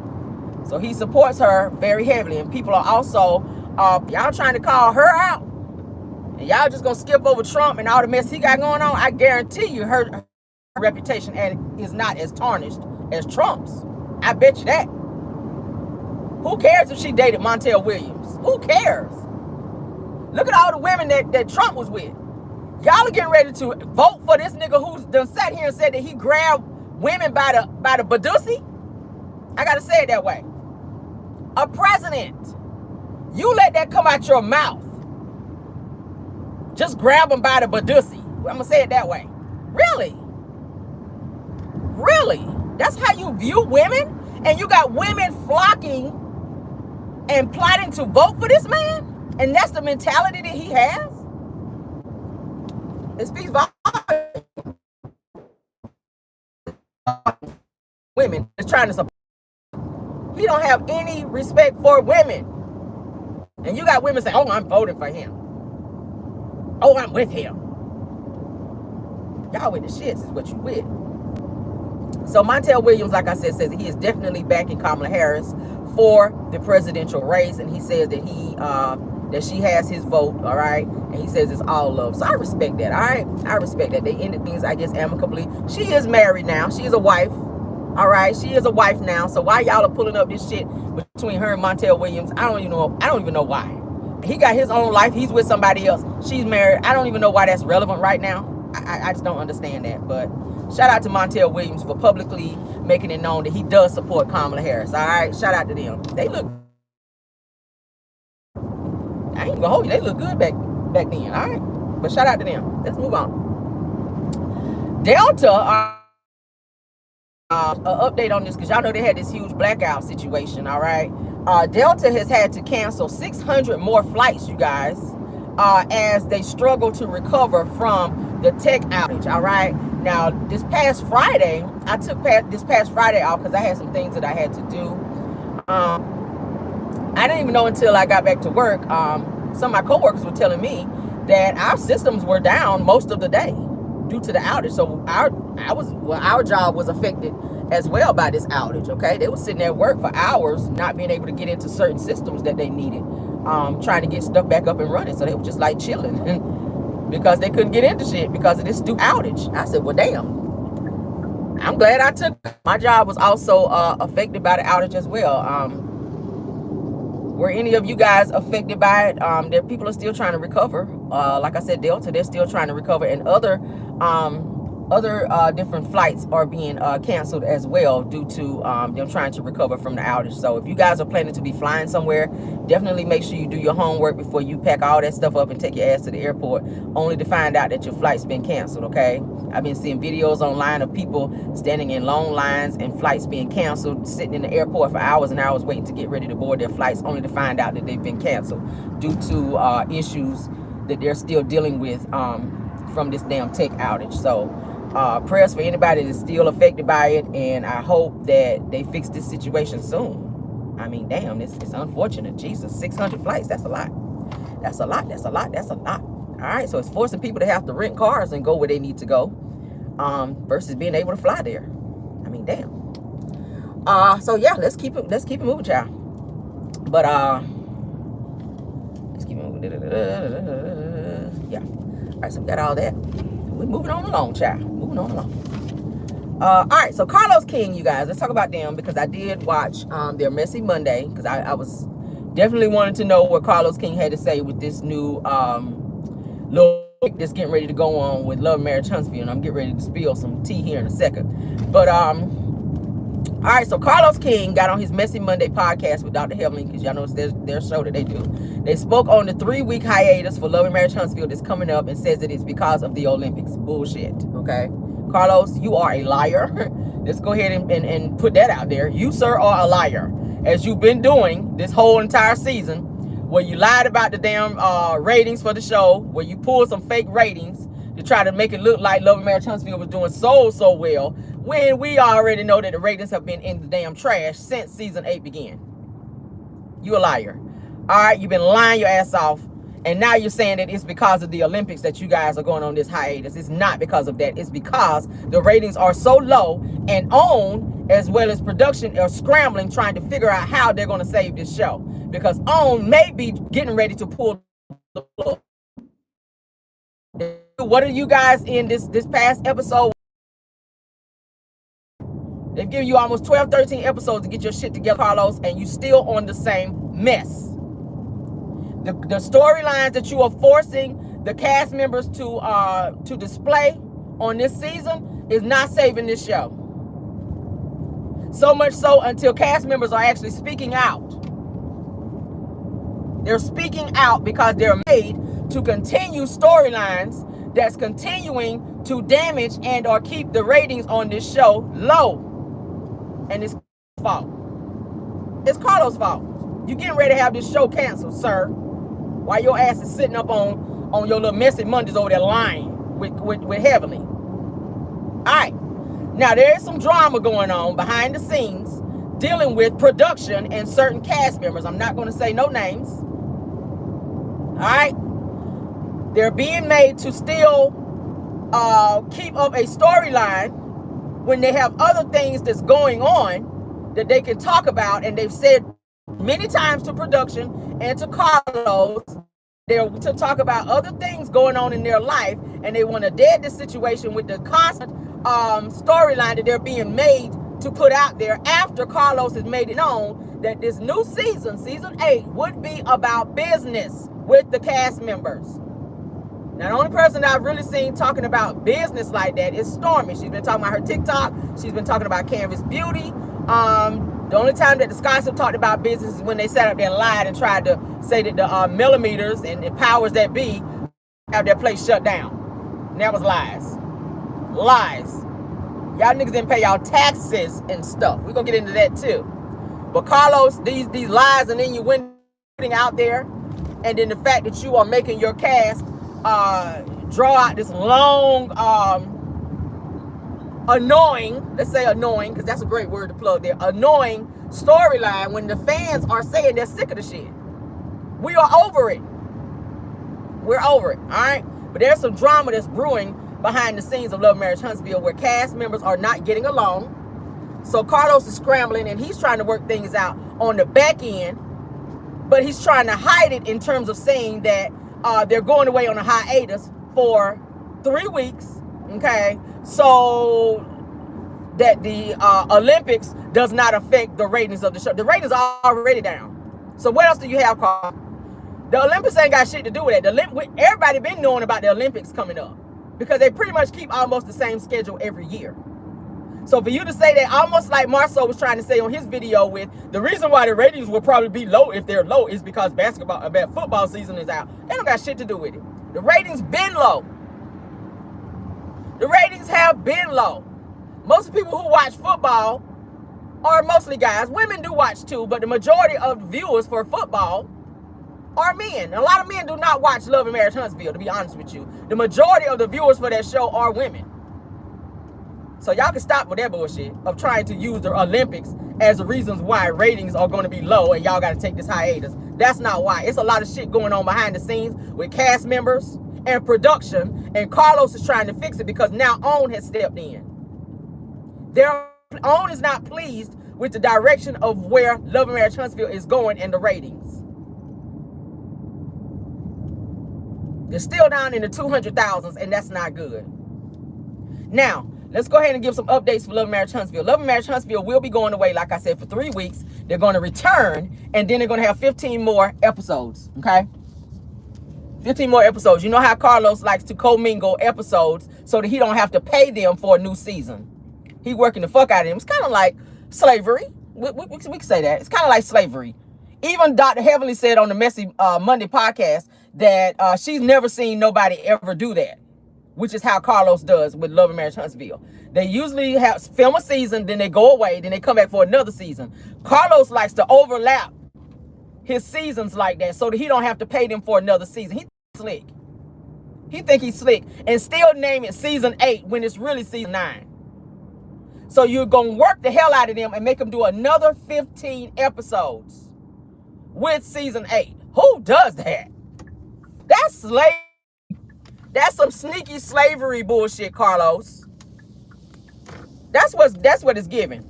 So he supports her very heavily. And people are also, y'all trying to call her out. And y'all just going to skip over Trump and all the mess he got going on. I guarantee you her reputation is not as tarnished as Trump's. I bet you that. Who cares if she dated Montel Williams? Who cares? Look at all the women that Trump was with. Y'all are getting ready to vote for this nigga who's done sat here and said that he grabbed women by the badussy. I gotta say it that way. A president. You let that come out your mouth. Just grab them by the badussy. I'm gonna say it that way. Really? Really? That's how you view women? And you got women flocking and plotting to vote for this man? And that's the mentality that he has? It speaks volumes. Women is trying to support. He don't have any respect for women. And you got women saying, oh, I'm voting for him. Oh, I'm with him. Y'all with the shits is what you with. So Montel Williams, like I said, says that he is definitely backing Kamala Harris for the presidential race. And he says that that she has his vote, all right? And he says it's all love. So I respect that, all right? I respect that. They ended things, I guess, amicably. She is married now. She is a wife, all right? She is a wife now. So why y'all are pulling up this shit between her and Montel Williams? I don't even know why. He got his own life. He's with somebody else. She's married. I don't even know why that's relevant right now. I just don't understand that. But shout out to Montel Williams for publicly making it known that he does support Kamala Harris, all right? Shout out to them. They look... I ain't gonna hold you. They look good back then, all right? But shout out to them. Let's move on. Delta, an update on this, because y'all know they had this huge blackout situation, all right? Delta has had to cancel 600 more flights, you guys, as they struggle to recover from the tech outage, all right? Now, this past Friday, I took this past Friday off because I had some things that I had to do. I didn't even know until I got back to work. Some of my coworkers were telling me that our systems were down most of the day due to the outage. So our job was affected as well by this outage, okay? They were sitting at work for hours, not being able to get into certain systems that they needed, trying to get stuff back up and running. So they were just like chilling because they couldn't get into shit because of this stupid outage. I said, well, damn. I'm glad I took. My job was also affected by the outage as well. Were any of you guys affected by it? There people are still trying to recover. Like I said, Delta, they're still trying to recover, and other different flights are being canceled as well due to them trying to recover from the outage. So if you guys are planning to be flying somewhere, definitely make sure you do your homework before you pack all that stuff up and take your ass to the airport, only to find out that your flight's been canceled. Okay, I've been seeing videos online of people standing in long lines and flights being canceled, sitting in the airport for hours and hours waiting to get ready to board their flights, only to find out that they've been canceled due to issues that they're still dealing with from this damn tech outage. So prayers for anybody that's still affected by it, and I hope that they fix this situation soon. I mean, damn, it's unfortunate. Jesus, 600 flights, that's a lot. That's a lot, that's a lot, that's a lot. All right, so it's forcing people to have to rent cars and go where they need to go versus being able to fly there. I mean, damn. So yeah, let's keep it moving, child. But let's keep it moving. Yeah. All right, so we got all that. We're moving on along, child. Moving on along. All right, so Carlos King, you guys, let's talk about them, because I did watch their Messy Monday, because I was definitely wanting to know what Carlos King had to say with this new little that's getting ready to go on with Love Marriage Huntsville, and I'm getting ready to spill some tea here in a second. But all right, so Carlos King got on his Messy Monday podcast with Dr. Heavenly, because y'all know it's their show that they do. They spoke on the 3-week hiatus for Love and Marriage Huntsville that's coming up, and says that it's because of the Olympics. Bullshit, okay? Carlos, you are a liar. Let's go ahead and put that out there. You, sir, are a liar, as you've been doing this whole entire season, where you lied about the damn ratings for the show, where you pulled some fake ratings to try to make it look like Love and Marriage Huntsville was doing so well, when we already know that the ratings have been in the damn trash since season 8 began. You a liar. All right, you've been lying your ass off, and now you're saying that it's because of the Olympics that you guys are going on this hiatus. It's not because of that. It's because the ratings are so low, and OWN, as well as production, are scrambling trying to figure out how they're going to save this show, because OWN may be getting ready to pull the plug. What are you guys in this past episode? They've given you almost 12, 13 episodes to get your shit together, Carlos, and you still on the same mess. The storylines that you are forcing the cast members to display on this season is not saving this show. So much so until cast members are actually speaking out. They're speaking out because they're made to continue storylines that's continuing to damage and or keep the ratings on this show low. And it's fault. It's Carlos' fault. You getting ready to have this show canceled, sir, while your ass is sitting up on your little Messy Mondays over there lying with Heavenly. All right. Now, there is some drama going on behind the scenes dealing with production and certain cast members. I'm not going to say no names. All right. They're being made to still keep up a storyline when they have other things that's going on that they can talk about. And they've said many times to production and to Carlos, they're to talk about other things going on in their life, and they want to dead this situation with the constant storyline that they're being made to put out there after Carlos has made it known that this new season, season 8, would be about business with the cast members. Now, the only person that I've really seen talking about business like that is Stormy. She's been talking about her TikTok. She's been talking about Canvas Beauty. The only time that the Skies have talked about business is when they sat up there and lied and tried to say that the millimeters and the powers that be have their place shut down. And that was lies. Lies. Y'all niggas didn't pay y'all taxes and stuff. We're going to get into that too. But Carlos, these lies and then you went out there, and then the fact that you are making your cast draw out this long, annoying, let's say annoying, because that's a great word to plug there, annoying storyline when the fans are saying they're sick of the shit. We are over it. We're over it, all right? But there's some drama that's brewing behind the scenes of Love Marriage Huntsville where cast members are not getting along. So Carlos is scrambling, and he's trying to work things out on the back end, but he's trying to hide it in terms of saying that they're going away on a hiatus for 3 weeks, okay? So that the Olympics does not affect the ratings of the show. The ratings are already down. So what else do you have, Carl? The Olympics ain't got shit to do with it. Everybody been knowing about the Olympics coming up because they pretty much keep almost the same schedule every year. So for you to say that, almost like Marceau was trying to say on his video, with the reason why the ratings will probably be low if they're low is because football season is out. They don't got shit to do with it. The ratings been low. The ratings have been low. Most people who watch football are mostly guys. Women do watch too, but the majority of the viewers for football are men. A lot of men do not watch Love and Marriage Huntsville, to be honest with you. The majority of the viewers for that show are women. So y'all can stop with that bullshit of trying to use the Olympics as the reasons why ratings are going to be low and y'all got to take this hiatus. That's not why. It's a lot of shit going on behind the scenes with cast members and production, and Carlos is trying to fix it because now OWN has stepped in. OWN is not pleased with the direction of where Love and Marriage Huntsville is going and the ratings. They're still down in the 200,000s, and that's not good. Now, let's go ahead and give some updates for Love and Marriage Huntsville. Love and Marriage Huntsville will be going away, like I said, for 3 weeks. They're going to return, and then they're going to have 15 more episodes, okay? 15 more episodes. You know how Carlos likes to commingle episodes so that he don't have to pay them for a new season. He working the fuck out of them. It's kind of like slavery. We can say that. It's kind of like slavery. Even Dr. Heavenly said on the Messy Monday podcast that she's never seen nobody ever do that, which is how Carlos does with Love and Marriage Huntsville. They usually film a season, then they go away, then they come back for another season. Carlos likes to overlap his seasons like that so that he don't have to pay them for another season. He's slick. He think he's slick and still name it season 8 when it's really season 9. So you're going to work the hell out of them and make them do another 15 episodes with season 8. Who does that? That's slave. That's some sneaky slavery bullshit, Carlos. That's what it's giving.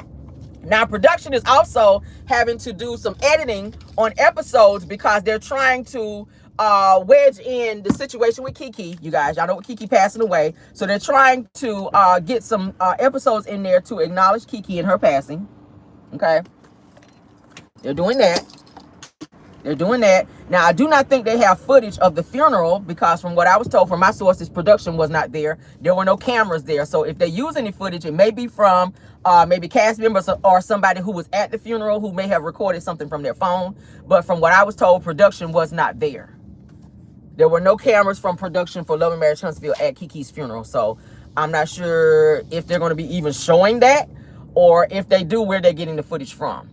Now, production is also having to do some editing on episodes because they're trying to wedge in the situation with Kiki. You guys, y'all know with Kiki passing away. So they're trying to get some episodes in there to acknowledge Kiki and her passing. Okay. They're doing that. They're doing that. Now, I do not think they have footage of the funeral because from what I was told from my sources, production was not there. There were no cameras there. So if they use any footage, it may be from maybe cast members or somebody who was at the funeral who may have recorded something from their phone. But from what I was told, production was not there. There were no cameras from production for Love and Marriage Huntsville at Kiki's funeral. So I'm not sure if they're going to be even showing that, or if they do, where they're getting the footage from.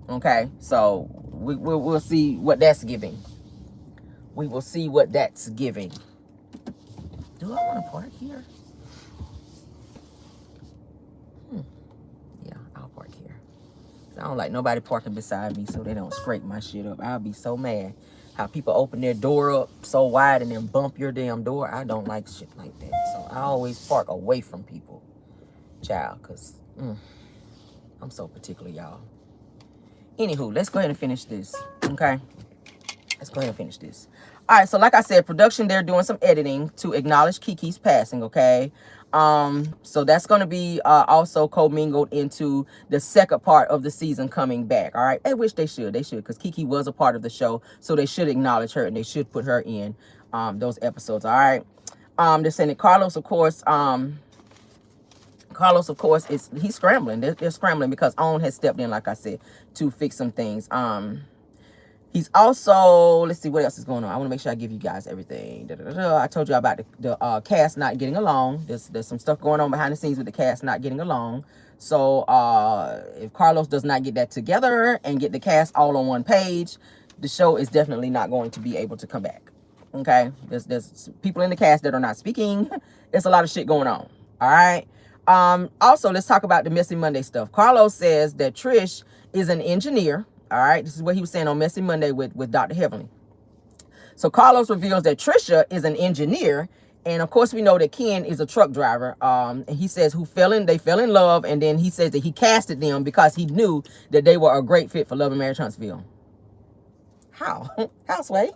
Okay, so we'll see what that's giving. We will see what that's giving. Do I want to park here? Yeah, I'll park here. I don't like nobody parking beside me so they don't scrape my shit up. I'll be so mad how people open their door up so wide and then bump your damn door. I don't like shit like that. So I always park away from people, child, because I'm so particular, y'all. Anywho, let's go ahead and finish this, okay? Let's go ahead and finish this. All right, so like I said, production, they're doing some editing to acknowledge Kiki's passing, okay? So that's going to be also commingled into the second part of the season coming back, all right? I wish they should, because Kiki was a part of the show, so they should acknowledge her, and they should put her in those episodes, all right? They're saying that Carlos, of course, he's scrambling. They're scrambling because OWN has stepped in, like I said, to fix some things. He's also, let's see what else is going on. I want to make sure I give you guys everything. I told you about the cast not getting along. There's some stuff going on behind the scenes with the cast not getting along. So if Carlos does not get that together and get the cast all on one page, the show is definitely not going to be able to come back. Okay, there's people in the cast that are not speaking. There's a lot of shit going on. All right. Also, let's talk about the Messy Monday stuff. Carlos says that Trish is an engineer. All right, this is what he was saying on Messy Monday with Dr. Heavenly. So Carlos reveals that Trisha is an engineer, and of course we know that Ken is a truck driver. And he says they fell in love, and then he says that he casted them because he knew that they were a great fit for Love and Marriage Huntsville. How? How, Sway?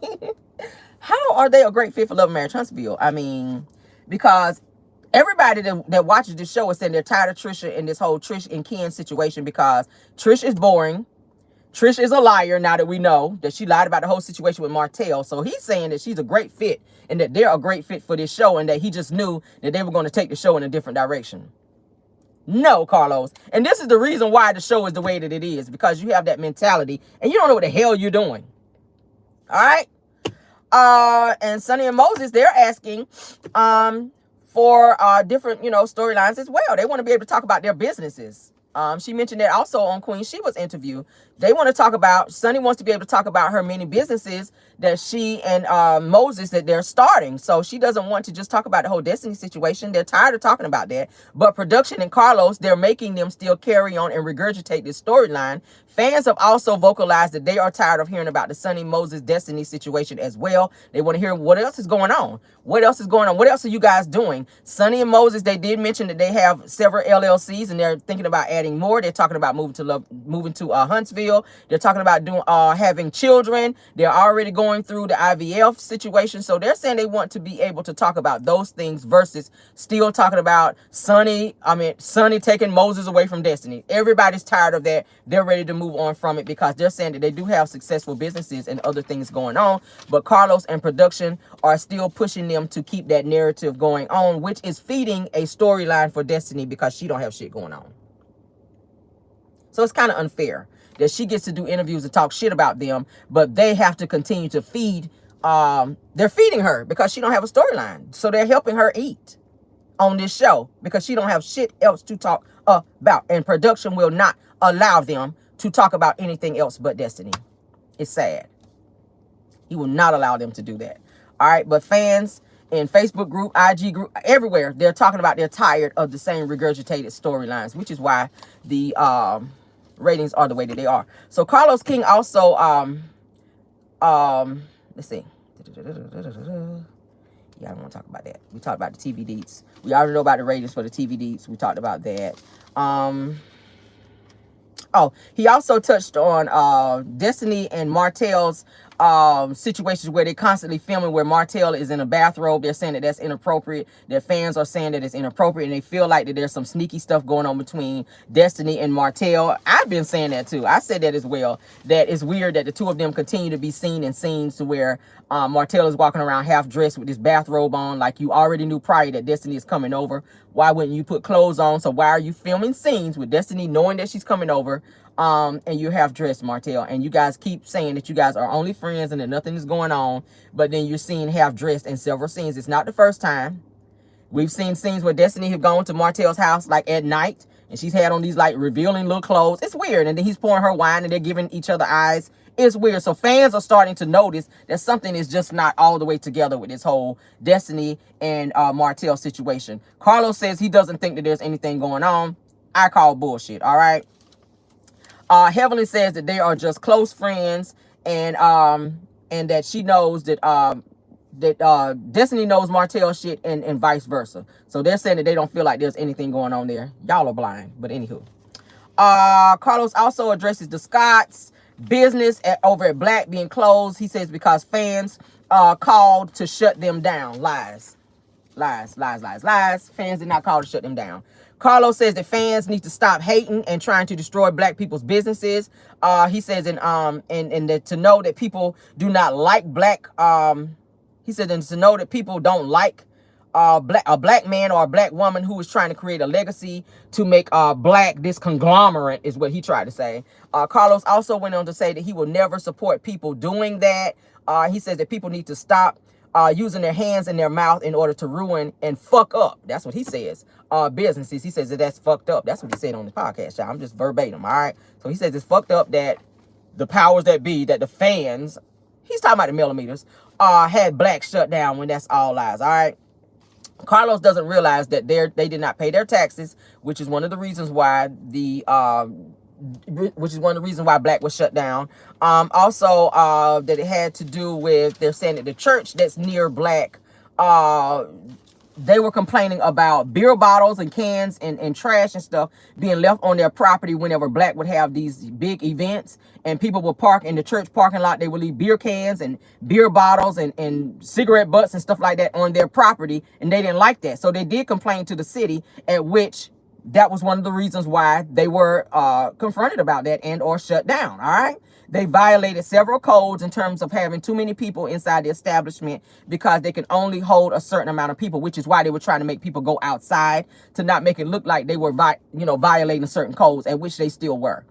How are they a great fit for Love and Marriage Huntsville? I mean, because Everybody that watches this show is saying they're tired of Trisha and this whole Trish and Ken situation because Trish is boring. Trish is a liar now that we know that she lied about the whole situation with Montel. So he's saying that she's a great fit and that they're a great fit for this show and that he just knew that they were going to take the show in a different direction. No, Carlos. And this is the reason why the show is the way that it is, because you have that mentality and you don't know what the hell you're doing. All right. And Sonny and Moses, they're asking for different, storylines as well. They want to be able to talk about their businesses. She mentioned that also on Queen Sheba's interview. They want to talk about, Sonny wants to be able to talk about her many businesses that she and Moses that they're starting. So she doesn't want to just talk about the whole Destiny situation. They're tired of talking about that. But production and Carlos, they're making them still carry on and regurgitate this storyline. Fans have also vocalized that they are tired of hearing about the Sonny Moses Destiny situation as well. They want to hear what else is going on. What else is going on? What else are you guys doing? Sonny and Moses, they did mention that they have several LLCs and they're thinking about adding more. They're talking about moving to Huntsville. They're talking about doing having children. They're already going through the IVF situation. So they're saying they want to be able to talk about those things versus still talking about Sonny taking Moses away from Destiny. Everybody's tired of that. They're ready to move on from it because they're saying that they do have successful businesses and other things going on, but Carlos and production are still pushing them to keep that narrative going on, which is feeding a storyline for Destiny because she don't have shit going on. So it's kind of unfair that she gets to do interviews and talk shit about them, but they have to continue to feed. They're feeding her because she don't have a storyline. So they're helping her eat on this show because she don't have shit else to talk about. And production will not allow them to talk about anything else but Destiny. It's sad. He will not allow them to do that. All right, but fans in Facebook group, IG group, everywhere, they're talking about they're tired of the same regurgitated storylines, which is why the ratings are the way that they are. So Carlos King also, let's see. Yeah, I don't want to talk about that. We talked about the TV deets. We already know about the ratings for the TV deets. We talked about that. Oh, he also touched on Destiny and Martell's situations where they're constantly filming where Montel is in a bathrobe. They're saying that that's inappropriate. Their fans are saying that it's inappropriate, and they feel like that there's some sneaky stuff going on between Destiny and Montel. I've been saying that too. I said that as well, that it's weird that the two of them continue to be seen in scenes to where Montel is walking around half dressed with his bathrobe on, like you already knew prior that Destiny is coming over. Why wouldn't you put clothes on? So why are you filming scenes with Destiny knowing that she's coming over? And you're half dressed, Montel, and you guys keep saying that you guys are only friends and that nothing is going on, but then you're seen half dressed in several scenes. It's not the first time. We've seen scenes where Destiny have gone to Martell's house like at night, and she's had on these like revealing little clothes. It's weird. And then he's pouring her wine and they're giving each other eyes. It's weird. So fans are starting to notice that something is just not all the way together with this whole Destiny and Martell situation. Carlos says he doesn't think that there's anything going on. I call bullshit. All right. Heavenly says that they are just close friends, and that she knows that Destiny knows Martell shit and vice versa. So they're saying that they don't feel like there's anything going on there. Y'all are blind, but anywho. Carlos also addresses the Scotts business over at Black being closed. He says because fans called to shut them down. Lies. Fans did not call to shut them down. Carlos says that fans need to stop hating and trying to destroy Black people's businesses. He says, and that to know that people do not like Black. He said, and to know that people don't like a Black man or a Black woman who is trying to create a legacy to make Black this conglomerate is what he tried to say. Carlos also went on to say that he will never support people doing that. He says that people need to stop using their hands and their mouth in order to ruin and fuck up. That's what he says. Businesses. He says that that's fucked up. That's what he said on the podcast, y'all. I'm just verbatim, all right? So he says it's fucked up that the powers that be, that the fans, he's talking about the millimeters, had Black shut down when that's all lies, all right? Carlos doesn't realize that they did not pay their taxes, which is one of the reasons why Black was shut down. Also, that it had to do with, they're saying that the church that's near Black, they were complaining about beer bottles and cans and trash and stuff being left on their property whenever Black would have these big events, and people would park in the church parking lot. They would leave beer cans and beer bottles and cigarette butts and stuff like that on their property, and they didn't like that. So they did complain to the city, at which that was one of the reasons why they were confronted about that and or shut down. All right. They violated several codes in terms of having too many people inside the establishment because they can only hold a certain amount of people, which is why they were trying to make people go outside to not make it look like they were, violating certain codes, at which they still were.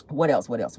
What else? And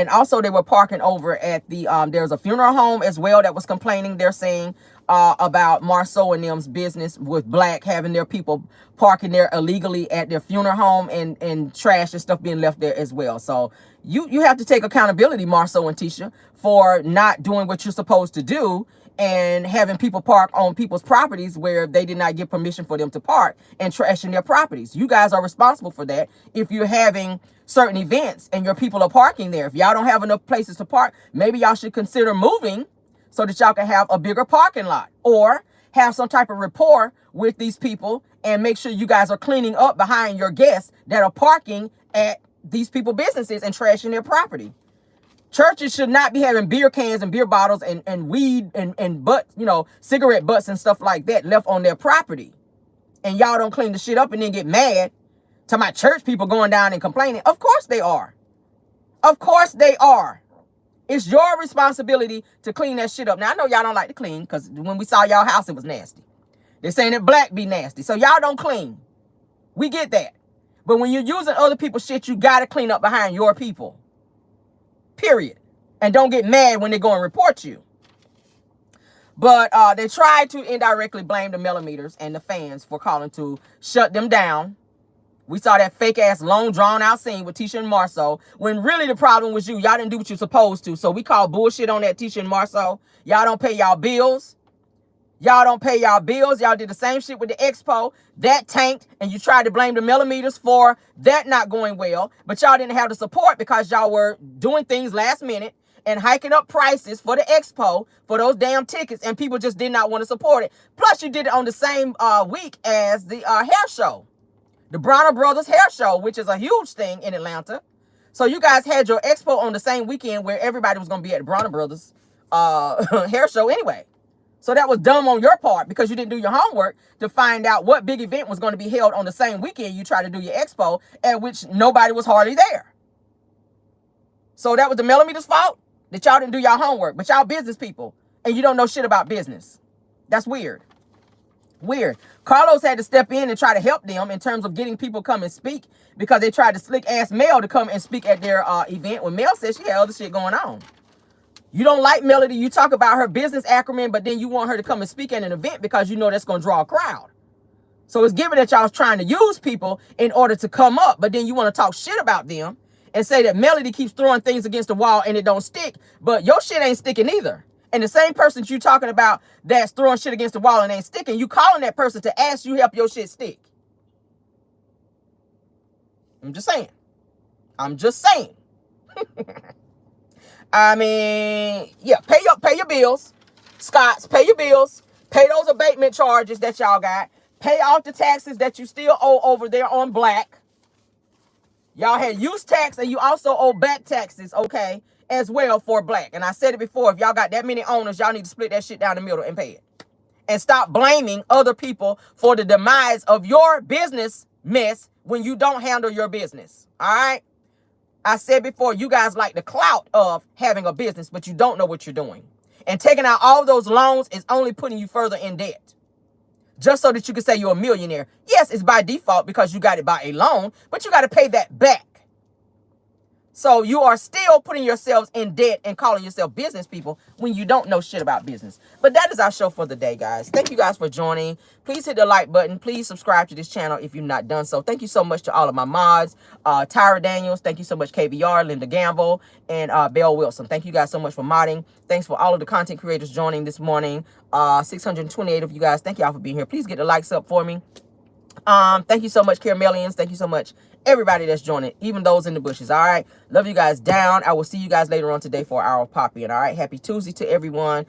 also they were parking over at the, there's a funeral home as well that was complaining. They're saying about Marceau and them's business with Black having their people parking there illegally at their funeral home, and trash and stuff being left there as well. So you have to take accountability, Marceau and Tisha, for not doing what you're supposed to do and having people park on people's properties where they did not get permission for them to park and trashing their properties. You guys are responsible for that. If you're having certain events and your people are parking there, if y'all don't have enough places to park, maybe y'all should consider moving so that y'all can have a bigger parking lot, or have some type of rapport with these people and make sure you guys are cleaning up behind your guests that are parking at these people businesses and trashing their property. Churches should not be having beer cans and beer bottles and weed and butts, cigarette butts and stuff like that left on their property. And y'all don't clean the shit up and then get mad to my church people going down and complaining. Of course they are. Of course they are. It's your responsibility to clean that shit up. Now, I know y'all don't like to clean because when we saw y'all house, it was nasty. They're saying that Black be nasty. So y'all don't clean. We get that. But when you're using other people's shit, you got to clean up behind your people. Period. And don't get mad when they go and report you. But they tried to indirectly blame the millimeters and the fans for calling to shut them down. We saw that fake ass long drawn out scene with Tisha and Marceau, when really the problem was you. Y'all didn't do what you're supposed to. So we call bullshit on that Tisha and Marceau. Y'all don't pay y'all bills. Y'all don't pay y'all bills. Y'all did the same shit with the expo. That tanked, and you tried to blame the millimeters for that not going well. But y'all didn't have the support because y'all were doing things last minute and hiking up prices for the expo for those damn tickets, and people just did not want to support it. Plus, you did it on the same week as the hair show. The Bronner Brothers hair show, which is a huge thing in Atlanta. So you guys had your expo on the same weekend where everybody was going to be at the Bronner Brothers hair show anyway. So that was dumb on your part because you didn't do your homework to find out what big event was going to be held on the same weekend you tried to do your expo, at which nobody was hardly there. So that was the millimeters' fault that y'all didn't do y'all homework. But y'all business people, and you don't know shit about business. That's weird. Weird. Carlos had to step in and try to help them in terms of getting people come and speak, because they tried to slick ass Mel to come and speak at their event when Mel said she had other shit going on. You don't like Melody. You talk about her business acumen, but then you want her to come and speak at an event because you know that's going to draw a crowd. So it's given that y'all's trying to use people in order to come up, but then you want to talk shit about them and say that Melody keeps throwing things against the wall and it don't stick, but your shit ain't sticking either. And the same person that you talking about that's throwing shit against the wall and ain't sticking, you calling that person to ask you help your shit stick. I'm just saying. I'm just saying. I mean, yeah, pay your bills. Scots, pay your bills. Pay those abatement charges that y'all got. Pay off the taxes that you still owe over there on Black. Y'all had use tax and you also owe back taxes, okay, as well for Black. And I said it before, if y'all got that many owners, y'all need to split that shit down the middle and pay it. And stop blaming other people for the demise of your business mess when you don't handle your business, all right? I said before, you guys like the clout of having a business, but you don't know what you're doing. And taking out all those loans is only putting you further in debt. Just so that you can say you're a millionaire. Yes, it's by default because you got it by a loan, but you got to pay that back. So you are still putting yourselves in debt and calling yourself business people when you don't know shit about business. But that is our show for the day, guys. Thank you guys for joining. Please hit the like button. Please subscribe to this channel if you've not done so. Thank you so much to all of my mods. Tyra Daniels, thank you so much. KBR, Linda Gamble, and Belle Wilson. Thank you guys so much for modding. Thanks for all of the content creators joining this morning. 628 of you guys. Thank y'all for being here. Please get the likes up for me. Thank you so much, Caramelians. Thank you so much, everybody that's joining, even those in the bushes. All right. Love you guys down. I will see you guys later on today for our Poppy. And all right. Happy Tuesday to everyone.